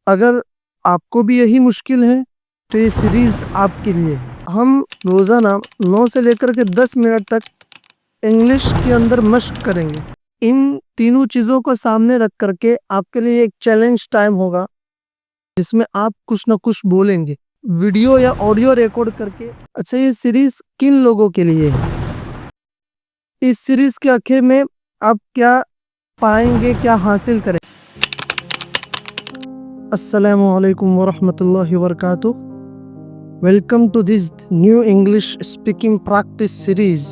اگر آپ کو بھی یہی مشکل ہے تو یہ سیریز آپ کے لیے ہے۔ ہم روزانہ 9 سے لے کر کے 10 منٹ تک انگلش کے اندر مشق کریں گے۔ ان تینوں چیزوں کو سامنے رکھ کر کے آپ کے لیے ایک چیلنج ٹائم ہوگا جس میں آپ کچھ نہ کچھ بولیں گے، ویڈیو یا آڈیو ریکارڈ کر کے۔ اچھا، یہ سیریز کن لوگوں کے لیے ہے؟ اس سیریز کے آخر میں آپ کیا پائیں گے، کیا حاصل کریں؟ السلام علیکم ورحمۃ اللہ وبرکاتہ۔ Welcome to this new English speaking practice series,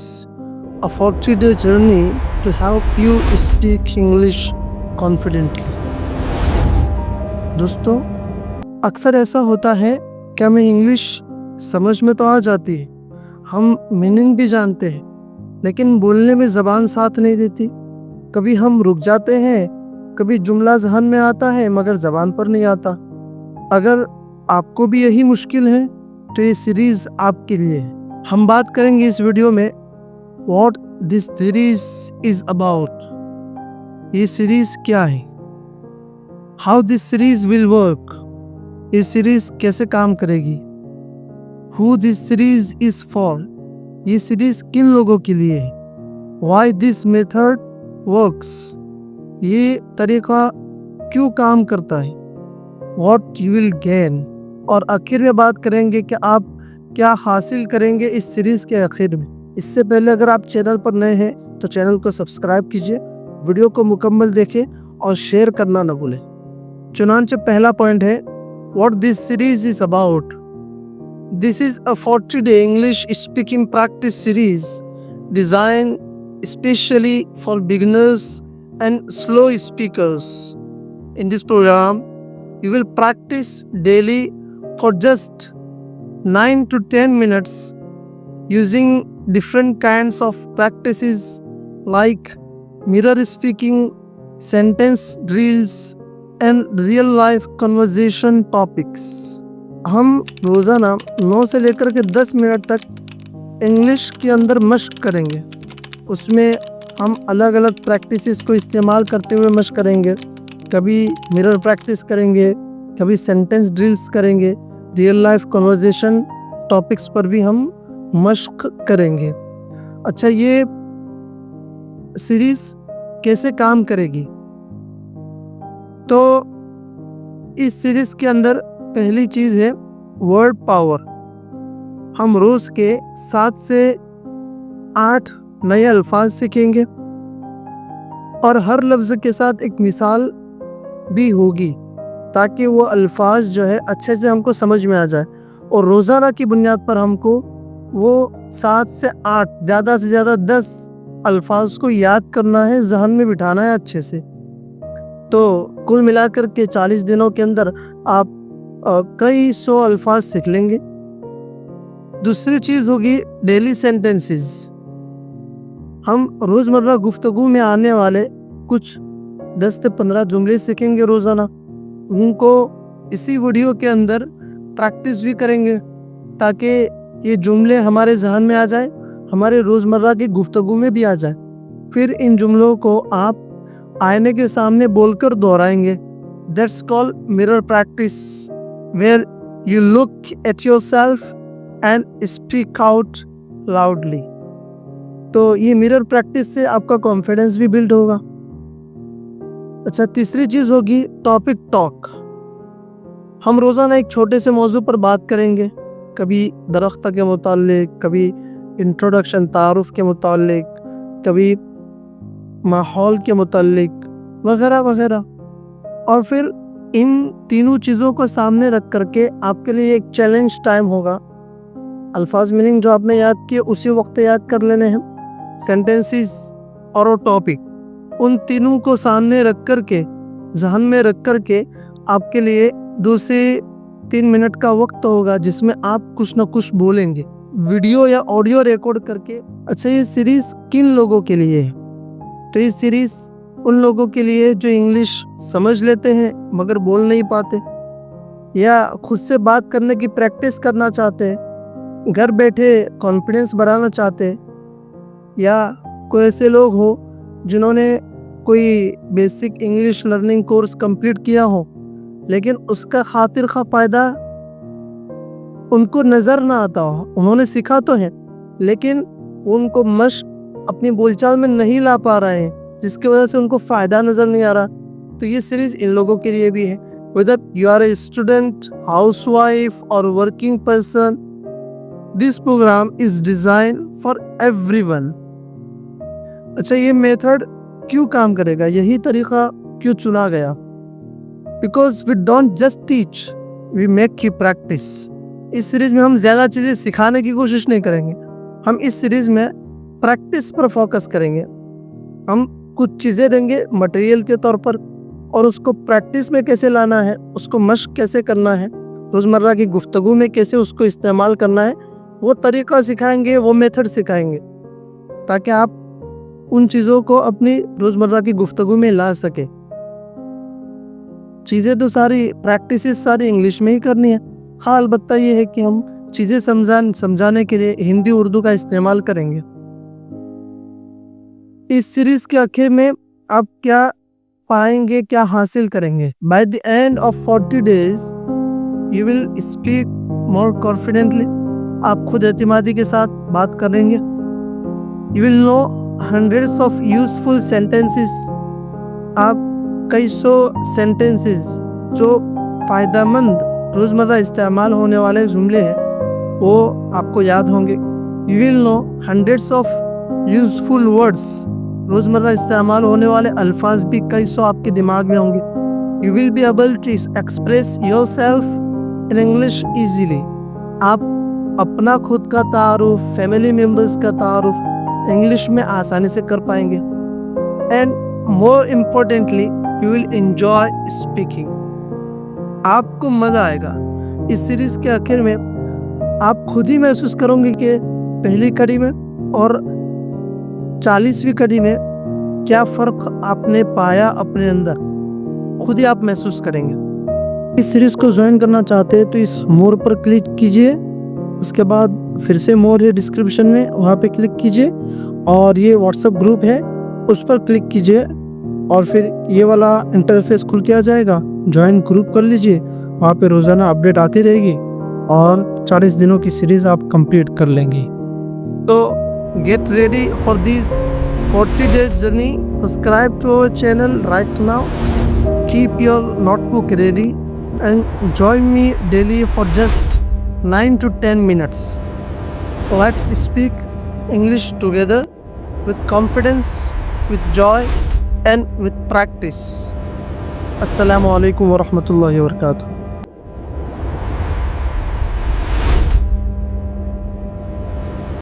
a 40-day journey to help you speak English confidently۔ دوستو، اکثر ایسا ہوتا ہے کہ ہمیں انگلش سمجھ میں تو آ جاتی ہے، ہم میننگ بھی جانتے ہیں، لیکن بولنے میں زبان ساتھ نہیں دیتی۔ کبھی ہم رک جاتے ہیں، کبھی جملہ ذہن میں آتا ہے مگر زبان پر نہیں آتا۔ اگر آپ کو بھی یہی مشکل ہے تو یہ سیریز آپ کے لیے ہے۔ ہم بات کریں گے اس ویڈیو میں what this series is about۔ یہ سیریز کیا ہے، how this series will work، یہ سیریز کیسے کام کرے گی، who this series is for، یہ سیریز کن لوگوں کے لیے ہے، why this method works، یہ طریقہ کیوں کام کرتا ہے، what you will gain، اور آخر میں بات کریں گے کہ آپ کیا حاصل کریں گے اس سیریز کے آخر میں۔ اس سے پہلے اگر آپ چینل پر نئے ہیں تو چینل کو سبسکرائب کیجئے، ویڈیو کو مکمل دیکھیں اور شیئر کرنا نہ بھولیں۔ چنانچہ پہلا پوائنٹ ہے what this series is about۔ This is a 40-day English speaking practice series designed especially for beginners and slow speakers۔ In this program, you will practice daily for just 9 to 10 minutes using different kinds of practices like mirror speaking, sentence drills, and real life conversation topics۔ ہم روزانہ 9 سے لے کر کے 10 minute تک English کے اندر مشق کریں گے۔ اس میں ہم الگ الگ پریکٹسز کو استعمال کرتے ہوئے مشق کریں گے۔ کبھی مرر پریکٹس کریں گے، کبھی سینٹنس ڈرلز کریں گے، ریئل لائف کنورزیشن ٹاپکس پر بھی ہم مشق کریں گے۔ اچھا، یہ سیریز کیسے کام کرے گی؟ تو اس سیریز کے اندر پہلی چیز ہے ورڈ پاور۔ ہم روز کے 7 سے 8 نئے الفاظ سیکھیں گے اور ہر لفظ کے ساتھ ایک مثال بھی ہوگی تاکہ وہ الفاظ جو ہے اچھے سے ہم کو سمجھ میں آ جائے، اور روزانہ کی بنیاد پر ہم کو وہ 7 سے 8 زیادہ سے زیادہ 10 الفاظ کو یاد کرنا ہے، ذہن میں بٹھانا ہے اچھے سے۔ تو کل ملا کر کے 40 دنوں کے اندر آپ کئی 100 الفاظ سیکھ لیں گے۔ دوسری چیز ہوگی ڈیلی سینٹنسز۔ ہم روزمرہ گفتگو میں آنے والے کچھ 10 سے 15 جملے سیکھیں گے روزانہ۔ ان کو اسی ویڈیو کے اندر پریکٹس بھی کریں گے تاکہ یہ جملے ہمارے ذہن میں آ جائیں، ہمارے روزمرہ کی گفتگو میں بھی آ جائیں۔ پھر ان جملوں کو آپ آئینے کے سامنے بول کر دہرائیں گے۔ That's called mirror practice, where you look at yourself and speak out loudly۔ تو یہ مرر پریکٹس سے آپ کا کانفیڈنس بھی بلڈ ہوگا۔ اچھا، تیسری چیز ہوگی ٹاپک ٹاک۔ ہم روزانہ ایک چھوٹے سے موضوع پر بات کریں گے، کبھی درخت کے متعلق، کبھی انٹروڈکشن تعارف کے متعلق، کبھی ماحول کے متعلق وغیرہ وغیرہ۔ اور پھر ان تینوں چیزوں کو سامنے رکھ کر کے آپ کے لیے ایک چیلنج ٹائم ہوگا۔ الفاظ میننگ جو آپ نے یاد کیے اسی وقت یاد کر لینے ہیں، سینٹنسز اور وہ ٹاپک، ان تینوں کو سامنے رکھ کر کے، ذہن میں رکھ کر کے آپ کے لیے 2 سے 3 منٹ کا وقت ہوگا جس میں آپ کچھ نہ کچھ بولیں گے، ویڈیو یا آڈیو ریکارڈ کر کے۔ اچھا، یہ سیریز کن لوگوں کے لیے ہے؟ تو یہ سیریز ان لوگوں کے لیے جو انگلش سمجھ لیتے ہیں مگر بول نہیں پاتے، یا خود سے بات کرنے کی پریکٹس کرنا چاہتے ہیں، گھر بیٹھے کانفیڈنس بڑھانا چاہتے ہیں، یا کوئی ایسے لوگ ہو جنہوں نے کوئی basic English learning course complete کیا ہو لیکن اس کا خاطر خواہ فائدہ ان کو نظر نہ آتا ہو. انہوں نے سیکھا تو ہے لیکن ان کو مشق اپنی بول چال میں نہیں لا پا رہے ہیں, جس کی وجہ سے ان کو فائدہ نظر نہیں آ رہا. تو یہ سیریز ان لوگوں کے لیے بھی ہے. whether you are a student, housewife or working person, this program is designed for everyone. اچھا, یہ میتھڈ کیوں کام کرے گا, یہی طریقہ کیوں چنا گیا؟ Because we don't just teach, we make you practice. اس سیریز میں ہم زیادہ چیزیں سکھانے کی کوشش نہیں کریں گے, ہم اس سیریز میں پریکٹس پر فوکس کریں گے. ہم کچھ چیزیں دیں گے مٹیریل کے طور پر, اور اس کو پریکٹس میں کیسے لانا ہے, اس کو مشق کیسے کرنا ہے, روزمرہ کی گفتگو میں کیسے اس کو استعمال کرنا ہے, وہ طریقہ سکھائیں گے, وہ میتھڈ سکھائیں گے, تاکہ آپ ان چیزوں کو اپنی روزمرہ کی گفتگو میں لا سکیں. چیزیں تو ساری پریکٹسز ساری انگلش میں ہی کرنی ہے. ہاں, البتہ یہ ہے کہ ہم چیزیں سمجھانے کے لیے ہندی اردو کا استعمال کریں گے. اس سیریز کے آخر میں آپ کیا پائیں گے, کیا حاصل کریں گے؟ By the end of 40 days, you will speak more confidently. آپ خود اعتمادی کے ساتھ بات کریں گے. You will know hundreds of useful sentences. آپ کئی سو سینٹنسز جو فائدہ مند روزمرہ استعمال ہونے والے جملے ہیں وہ آپ کو یاد ہوں گے. You will know hundreds of useful words. روزمرہ استعمال ہونے والے الفاظ بھی کئی سو آپ کے دماغ میں ہوں گے. You will be able to express yourself in English easily. آپ اپنا خود کا تعارف, فیملی ممبرز کا تعارف انگلش میں آسانی سے کر پائیں گے. And more importantly, you will enjoy speaking. آپ کو مزہ آئے گا. اس سیریز کے آخر میں آپ خود ہی محسوس کریں گے کہ پہلی کڑی میں اور 40ویں کڑی میں کیا فرق آپ نے پایا اپنے اندر, خود ہی آپ محسوس کریں گے. اس سیریز کو جوائن کرنا چاہتے ہیں تو اس مور پر کلک کیجئے, اس کے بعد پھر سے مور ہے ڈسکرپشن میں, وہاں پہ کلک کیجئے, اور یہ واٹس ایپ گروپ ہے اس پر کلک کیجئے, اور پھر یہ والا انٹرفیس کھل کے آ جائے گا. جوائن گروپ کر لیجئے, وہاں پہ روزانہ اپڈیٹ آتی رہے گی اور 40 دنوں کی سیریز آپ کمپلیٹ کر لیں گی. تو get ready for this 40 days journey. Subscribe to our channel right now. Keep your notebook ready and join me daily for just 9 to 10 minutes. Let's speak English together with confidence, with joy and with practice. Assalamu alaikum wa rahmatullahi wa barakatuh.